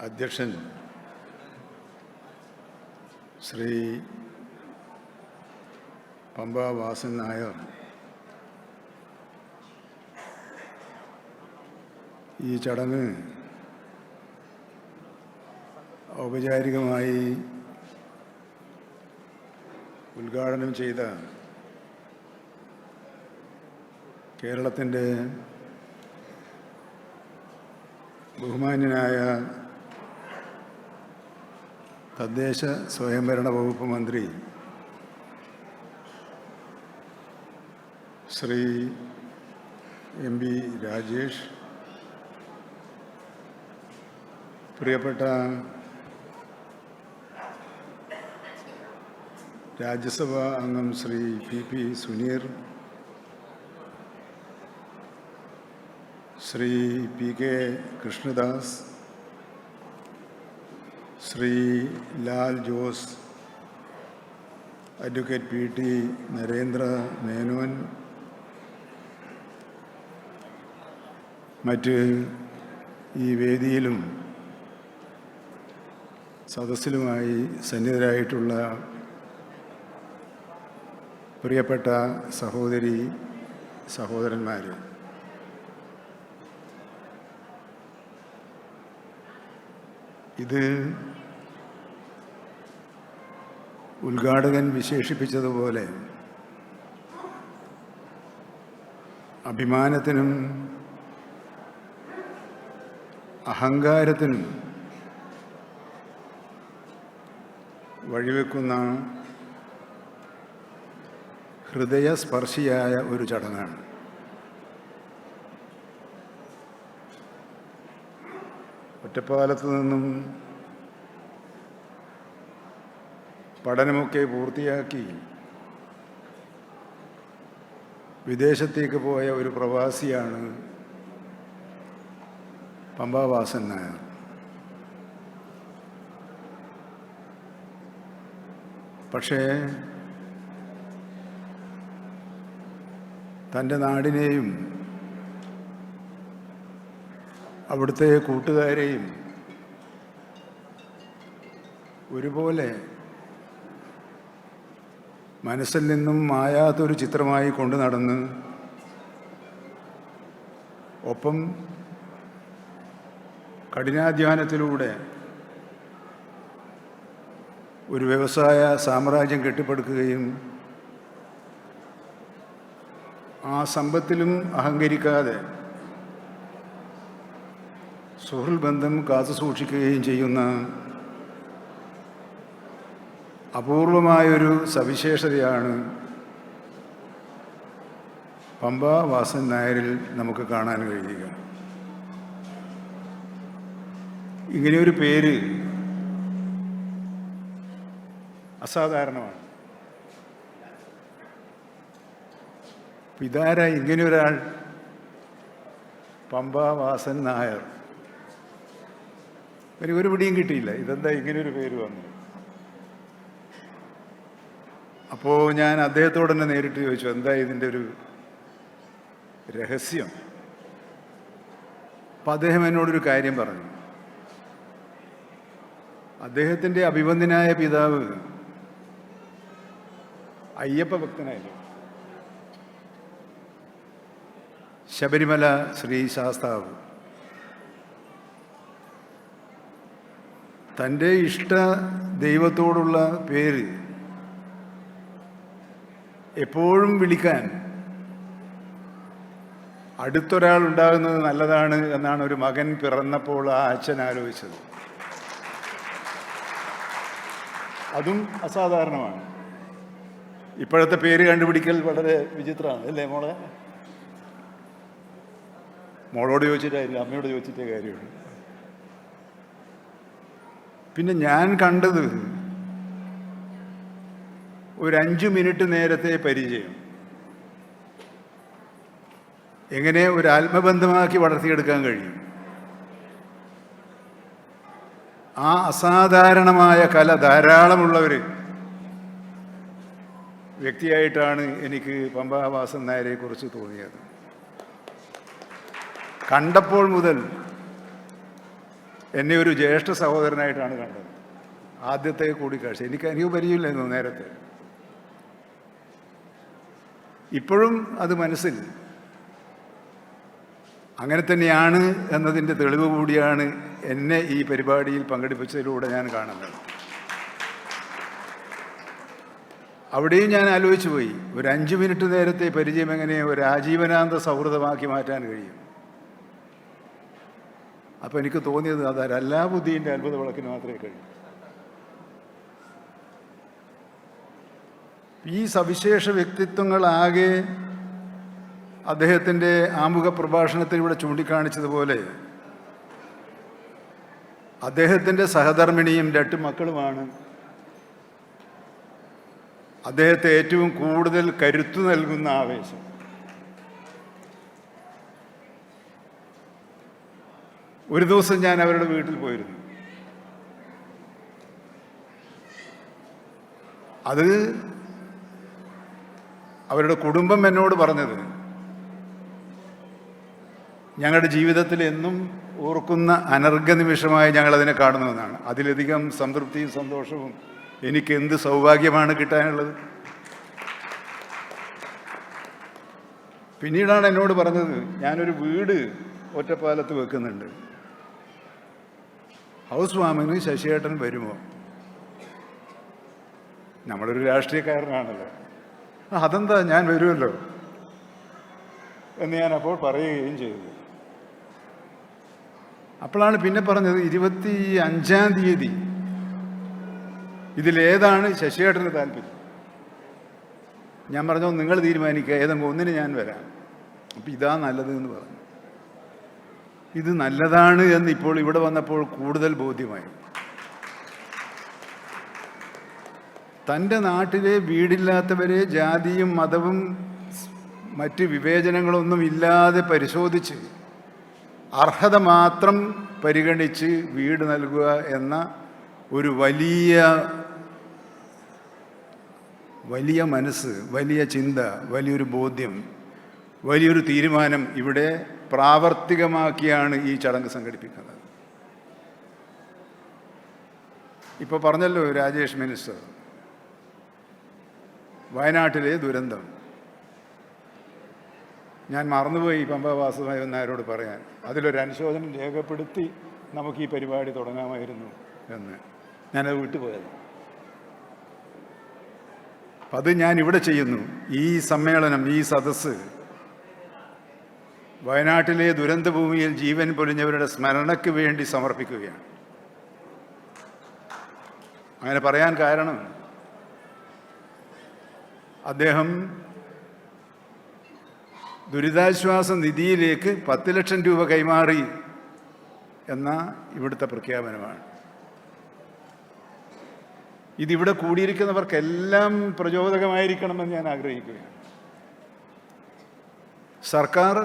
അധ്യക്ഷൻ ശ്രീ പമ്പ വാസൻ നായർ ഈ ചടങ്ങ് ഔപചാരികമായി ഉദ്ഘാടനം ചെയ്ത കേരളത്തിൻ്റെ ബഹുമാന്യനായ തദ്ദേശ സ്വയംഭരണ വകുപ്പ് മന്ത്രി ശ്രീ MB രാജേഷ്, പ്രിയപ്പെട്ട രാജ്യസഭാ അംഗം Shri PP Suneer, Shri PK Krishnadas, Shri Lal Jose, advocate PT Narendra Menon, മറ്റ് ഈ വേദിയിലും സദസ്സിലുമായി സന്നിധരായിട്ടുള്ള പ്രിയപ്പെട്ട സഹോദരി സഹോദരന്മാർ, ഇത് ഉദ്ഘാടകൻ വിശേഷിപ്പിച്ചതുപോലെ അഭിമാനത്തിനും അഹങ്കാരത്തിനും വഴിവെക്കുന്ന ഹൃദയസ്പർശിയായ ഒരു ചടങ്ങാണ്. ഒറ്റപ്പാലത്ത് നിന്നും പഠനമൊക്കെ പൂർത്തിയാക്കി വിദേശത്തേക്ക് പോയ ഒരു പ്രവാസിയാണ് പമ്പ വാസൻ നായർ. പക്ഷേ തൻ്റെ നാടിനെയും അവിടുത്തെ കൂട്ടുകാരെയും ഒരുപോലെ മനസ്സിൽ നിന്നും മായാത്തൊരു ചിത്രമായി കൊണ്ടു നടന്ന് ഒപ്പം കഠിനാധ്വാനത്തിലൂടെ ഒരു വ്യവസായ സാമ്രാജ്യം കെട്ടിപ്പടുക്കുകയും ആ സമ്പത്തിലും അഹങ്കരിക്കാതെ സുഹൃത്ത് ബന്ധം കാത്തു സൂക്ഷിക്കുകയും ചെയ്യുന്ന അപൂർവമായൊരു സവിശേഷതയാണ് പമ്പ വാസൻ നായരിൽ നമുക്ക് കാണാൻ കഴിയുക. ഇങ്ങനെയൊരു പേര് അസാധാരണമാണ്. ഇതാരാ ഇങ്ങനെയൊരാൾ? പമ്പ വാസൻ നായർ. എനിക്ക് ഒരു പിടിയും കിട്ടിയില്ല, ഇതെന്താ ഇങ്ങനെയൊരു പേര് വന്നു. അപ്പോൾ ഞാൻ അദ്ദേഹത്തോട് തന്നെ നേരിട്ട് ചോദിച്ചു, എന്താ ഇതിൻ്റെ ഒരു രഹസ്യം? അപ്പം അദ്ദേഹം എന്നോടൊരു കാര്യം പറഞ്ഞു. അദ്ദേഹത്തിൻ്റെ അഭിവന്ദ്യനായ പിതാവ് അയ്യപ്പ ഭക്തനായിരുന്നു. ശബരിമല ശ്രീ ശാസ്താവ് തൻ്റെ ഇഷ്ട ദൈവത്തോടുള്ള പേര് എപ്പോഴും വിളിക്കാൻ അടുത്തൊരാൾ ഉണ്ടാകുന്നത് നല്ലതാണ് എന്നാണ് ഒരു മകൻ പിറന്നപ്പോൾ ആ അച്ഛൻ ആലോചിച്ചത്. അതും അസാധാരണമാണ്. ഇപ്പോഴത്തെ പേര് കണ്ടുപിടിക്കൽ വളരെ വിചിത്രമാണ് അല്ലേ മോളെ? മോളോട് ചോദിച്ചിട്ടായില്ല, അമ്മയോട് ചോദിച്ചിട്ടേ കാര്യമുള്ളൂ. പിന്നെ ഞാൻ കണ്ടത് ഒരു 5 മിനിറ്റ് നേരത്തെ പരിചയം എങ്ങനെ ഒരു ആത്മബന്ധമാക്കി വളർത്തിയെടുക്കാൻ കഴിയും. ആ അസാധാരണമായ കല ധാരാളമുള്ളവർ വ്യക്തിയായിട്ടാണ് എനിക്ക് പമ്പ വാസൻ നായരെ കുറിച്ച് തോന്നിയത്. കണ്ടപ്പോൾ മുതൽ എന്നെ ഒരു ജ്യേഷ്ഠ സഹോദരനായിട്ടാണ് കണ്ടത്. ആദ്യത്തെ കൂടിക്കാഴ്ച എനിക്ക് പരിചയമില്ലായിരുന്നു നേരത്തെ. ഇപ്പോഴും അത് മനസ്സിൽ അങ്ങനെ തന്നെയാണ് എന്നതിൻ്റെ തെളിവ് കൂടിയാണ് എന്നെ ഈ പരിപാടിയിൽ പങ്കെടുപ്പിച്ചതിലൂടെ ഞാൻ കാണുന്നത്. അവിടെയും ഞാൻ ആലോചിച്ചു പോയി, ഒരു 5 മിനിറ്റ് നേരത്തെ പരിചയം എങ്ങനെ ഒരു ആജീവനാന്ത സൗഹൃദമാക്കി മാറ്റാൻ കഴിയും. അപ്പോൾ എനിക്ക് തോന്നിയത് അത് അലാവുദ്ദീൻ്റെ അത്ഭുത വിളക്കിന് മാത്രമേ കഴിയൂ. ഈ സവിശേഷ വ്യക്തിത്വങ്ങളാകെ അദ്ദേഹത്തിൻ്റെ ആമുഖ പ്രഭാഷണത്തിൽ ഇവിടെ ചൂണ്ടിക്കാണിച്ചതുപോലെ അദ്ദേഹത്തിൻ്റെ സഹധർമ്മിണിയും 2 മക്കളുമാണ് അദ്ദേഹത്തെ ഏറ്റവും കൂടുതൽ കരുത്തു നൽകുന്ന ആവേശം. ഒരു ദിവസം ഞാൻ അവരുടെ വീട്ടിൽ പോയിരുന്നു. അത് അവരുടെ കുടുംബം എന്നോട് പറഞ്ഞത് ഞങ്ങളുടെ ജീവിതത്തിൽ എന്നും ഓർക്കുന്ന അനർഘ നിമിഷമായി ഞങ്ങളതിനെ കാണുന്നുവെന്നാണ്. അതിലധികം സംതൃപ്തിയും സന്തോഷവും എനിക്ക് എന്ത് സൗഭാഗ്യമാണ് കിട്ടാനുള്ളത്. പിന്നീടാണ് എന്നോട് പറഞ്ഞത്, ഞാനൊരു വീട് ഒറ്റപ്പാലത്ത് വെക്കുന്നുണ്ട്, ഹൗസ് വാമിന് ശശിയേട്ടൻ വരുമോ? നമ്മളൊരു രാഷ്ട്രീയക്കാരനാണല്ലോ. അതെന്താ, ഞാൻ വരുമല്ലോ എന്ന് ഞാൻ അപ്പോൾ പറയുകയും ചെയ്തു. അപ്പോഴാണ് പിന്നെ പറഞ്ഞത് 25-ാം തീയതി ഇതിലേതാണ് ശശിയേട്ടന് താല്പര്യം. ഞാൻ പറഞ്ഞു, നിങ്ങൾ തീരുമാനിക്കുക, ഏതെങ്കിലും ഒന്നിന് ഞാൻ വരാം. അപ്പം ഇതാ നല്ലത് എന്ന് പറഞ്ഞു. ഇത് നല്ലതാണ് എന്ന് ഇപ്പോൾ ഇവിടെ വന്നപ്പോൾ കൂടുതൽ ബോധ്യമായി. തൻ്റെ നാട്ടിലെ വീടില്ലാത്തവരെ ജാതിയും മതവും മറ്റ് വിവേചനങ്ങളൊന്നും ഇല്ലാതെ പരിശോധിച്ച് അർഹത മാത്രം പരിഗണിച്ച് വീട് നൽകുക എന്ന ഒരു വലിയ മനസ്സ്, വലിയ ചിന്ത, വലിയൊരു ബോധ്യം, വലിയൊരു തീരുമാനം ഇവിടെ പ്രാവർത്തികമാക്കിയാണ് ഈ ചടങ്ങ് സംഘടിപ്പിക്കുന്നത്. ഇപ്പോൾ പറഞ്ഞല്ലോ രാജേഷ് മിനിസ്റ്റർ, വയനാട്ടിലെ ദുരന്തം. ഞാൻ മറന്നുപോയി പമ്പ വാസുദേവൻ നായരോട് പറയാൻ, അതിലൊരു അനുശോചനം രേഖപ്പെടുത്തി നമുക്ക് ഈ പരിപാടി തുടങ്ങാമായിരുന്നു എന്ന്. ഞാനത് വിട്ടുപോയത്. അപ്പം അത് ഞാൻ ഇവിടെ ചെയ്യുന്നു. ഈ സമ്മേളനം, ഈ സദസ്സ് വയനാട്ടിലെ ദുരന്തഭൂമിയിൽ ജീവൻ പൊലിഞ്ഞവരുടെ സ്മരണയ്ക്ക് വേണ്ടി സമർപ്പിക്കുകയാണ്. അങ്ങനെ പറയാൻ കാരണം, അദ്ദേഹം ദുരിതാശ്വാസ നിധിയിലേക്ക് 10 ലക്ഷം രൂപ കൈമാറി എന്ന ഇവിടുത്തെ പ്രഖ്യാപനമാണ്. ഇതിവിടെ കൂടിയിരിക്കുന്നവർക്കെല്ലാം പ്രചോദകമായിരിക്കണമെന്ന് ഞാൻ ആഗ്രഹിക്കുകയാണ്. സർക്കാർ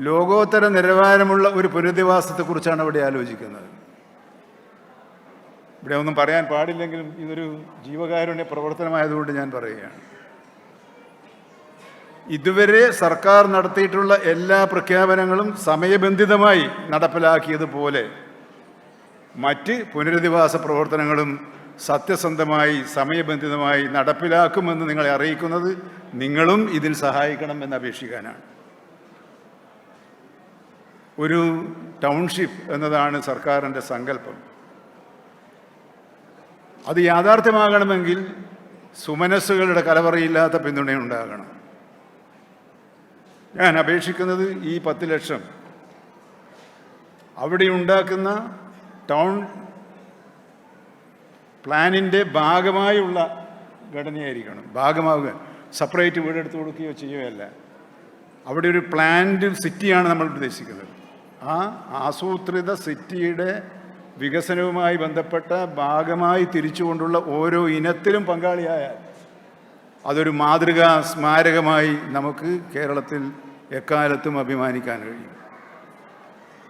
ലോകോത്തര നിലവാരമുള്ള ഒരു പുനരധിവാസത്തെക്കുറിച്ചാണ് ഇവിടെ ആലോചിക്കുന്നത്. ഇവിടെ ഒന്നും പറയാൻ പാടില്ലെങ്കിലും ഇതൊരു ജീവകാരുണ്യ പ്രവർത്തനമായതുകൊണ്ട് ഞാൻ പറയുകയാണ്. ഇതുവരെ സർക്കാർ നടത്തിയിട്ടുള്ള എല്ലാ പ്രഖ്യാപനങ്ങളും സമയബന്ധിതമായി നടപ്പിലാക്കിയതുപോലെ മറ്റ് പുനരധിവാസ പ്രവർത്തനങ്ങളും സത്യസന്ധമായി സമയബന്ധിതമായി നടപ്പിലാക്കുമെന്ന് നിങ്ങളെ അറിയിക്കുന്നത് നിങ്ങളും ഇതിൽ സഹായിക്കണം എന്ന് അപേക്ഷിക്കാനാണ്. ഒരു ടൗൺഷിപ്പ് എന്നതാണ് സർക്കാരിൻ്റെ സങ്കല്പം. അത് യാഥാർത്ഥ്യമാകണമെങ്കിൽ സുമനസ്സുകളുടെ കലവറയില്ലാത്ത പിന്തുണയുണ്ടാകണം. ഞാൻ അപേക്ഷിക്കുന്നത് ഈ 10 ലക്ഷം അവിടെ ഉണ്ടാക്കുന്ന ടൗൺ പ്ലാനിൻ്റെ ഭാഗമായുള്ള ഘടനയായിരിക്കണം. ഭാഗമാവുക, സെപ്പറേറ്റ് വീടെടുത്ത് കൊടുക്കുകയോ ചെയ്യുകയല്ല. അവിടെ ഒരു പ്ലാൻഡ് സിറ്റിയാണ് നമ്മൾ ഉദ്ദേശിക്കുന്നത്. ആ ആസൂത്രിത സിറ്റിയുടെ വികസനവുമായി ബന്ധപ്പെട്ട ഭാഗമായി തിരിച്ചുകൊണ്ടുള്ള ഓരോ ഇനത്തിലും പങ്കാളിയായാൽ അതൊരു മാതൃകാ സ്മാരകമായി നമുക്ക് കേരളത്തിൽ എക്കാലത്തും അഭിമാനിക്കാൻ കഴിയും.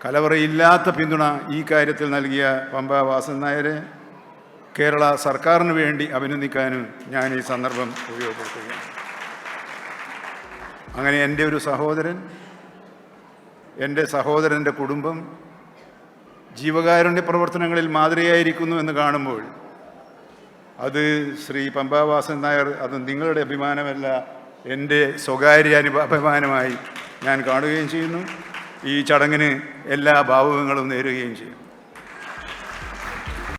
കലവറയില്ലാത്ത പിന്തുണ ഈ കാര്യത്തിൽ നൽകിയ പമ്പ വാസൻ നായരെ കേരള സർക്കാരിന് വേണ്ടി അഭിനന്ദിക്കാനും ഞാൻ ഈ സന്ദർഭം ഉപയോഗപ്പെടുത്തുകയാണ്. അങ്ങനെ എൻ്റെ ഒരു സഹോദരൻ, എൻ്റെ സഹോദരൻ്റെ കുടുംബം, ജീവകാരുണ്യ പ്രവർത്തനങ്ങളിൽ മാതൃകയായിരിക്കുന്നു എന്ന് കാണുമ്പോൾ അത് ശ്രീ പമ്പാവാസൻ നായർ, അത് നിങ്ങളുടെ അഭിമാനമല്ല, എൻ്റെ സ്വകാര്യ അഭിമാനമായി ഞാൻ കാണുകയും ചെയ്യുന്നു. ഈ ചടങ്ങിന് എല്ലാ ഭാവുകങ്ങളും നേരുകയും ചെയ്യും.